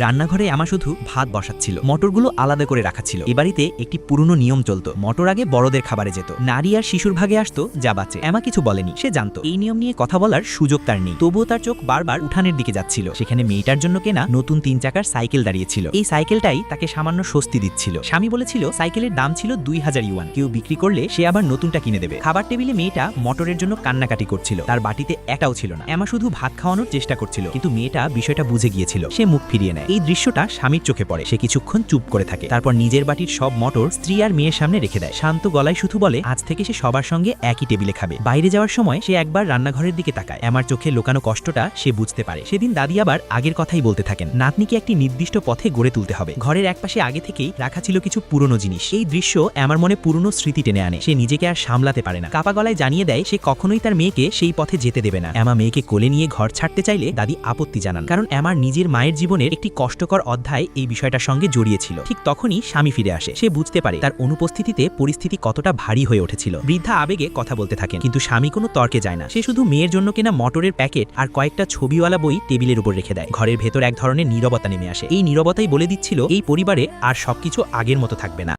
রান্নাঘরে আমা শুধু ভাত বসাচ্ছিল, মটরগুলো আলাদা করে রাখা ছিল। এ বাড়িতে একটি পুরনো নিয়ম চলতো, মটর আগে বড়দের খাবারে যেত, নারী আর শিশুর ভাগে আসতো যা বাঁচে। এমা কিছু বলেনি, সে জানতো এই নিয়ম নিয়ে কথা বলার সুযোগ তার নেই। তবুও তার চোখ বারবার উঠানের দিকে যাচ্ছিল, সেখানে মেয়েটার জন্য কেনা নতুন 3 চাকার সাইকেল দাঁড়িয়েছিল। এই সাইকেলটাই তাকে সামান্য স্বস্তি দিচ্ছিল। স্বামী বলেছিল সাইকেলের দাম ছিল 2000 ইউয়ান, কেউ বিক্রি করলে সে আবার নতুনটা কিনে দেবে। খাবার টেবিলে মেয়েটা মটরের জন্য কান্নাকাটি করছিল, তার বাটিতে একটাও ছিল না। এমা শুধু ভাত খাওয়ানোর চেষ্টা করছিল, কিন্তু মেয়েটা বিষয়টা বুঝে গিয়েছিল। সে মুখ ফিরিয়ে নেয়। এই দৃশ্যটা স্বামীর চোখে পড়ে, সে কিছুক্ষণ চুপ করে থাকে, তারপর নিজের বাটির সব মটর স্ত্রী আর মেয়ের সামনে রেখে দেয়। শান্ত গলায় শুধু বলে আজ থেকে সে সবার সঙ্গে একই টেবিলে খাবে। বাইরে যাওয়ার সময় সে একবার রান্নাঘরের দিকে তাকায়। আমার চোখে লোকানো কষ্টটা সে বুঝতে পারে। সেদিন দাদি আবার আগের কথাই বলতে থাকেন, নাতনিকে একটি নির্দিষ্ট পথে গড়ে তুলতে হবে। ঘরের একপাশে আগে থেকেই রাখা ছিল কিছু পুরনো জিনিস। এই দৃশ্য আমার মনে পুরনো স্মৃতি টেনে আনে। সে নিজেকে আর সামলাতে পারে না, কাপা গলায় জানিয়ে দেয় সে কখনোই তার মেয়েকে সেই পথে যেতে দেবে না। এমা মেয়েকে কোলে নিয়ে ঘর ছাড়তে চাইলে দাদি আপত্তি জানান, কারণ এমার নিজের মায়ের জীবনের একটি কষ্টকর অধ্যায় এই বিষয়টার সঙ্গে জড়িয়েছিল। ঠিক তখনই স্বামী ফিরে আসে। সে বুঝতে পারে তার অনুপস্থিতিতে পরিস্থিতি কতটা ভারী হয়ে উঠেছিল। বৃদ্ধা আবেগে কথা বলতে থাকেন, কিন্তু স্বামী কোনো তর্কে যায় না। সে শুধু মেয়ের জন্য কেনা মটরের প্যাকেট আর কয়েকটা ছবিওয়ালা বই টেবিলের উপর রেখে দেয়। ঘরের ভেতর এক ধরনের নীরবতা নেমে আসে। এই নীরবতাই বলে দিচ্ছিল এই পরিবারে আর সবকিছু আগের মতো থাকবে না।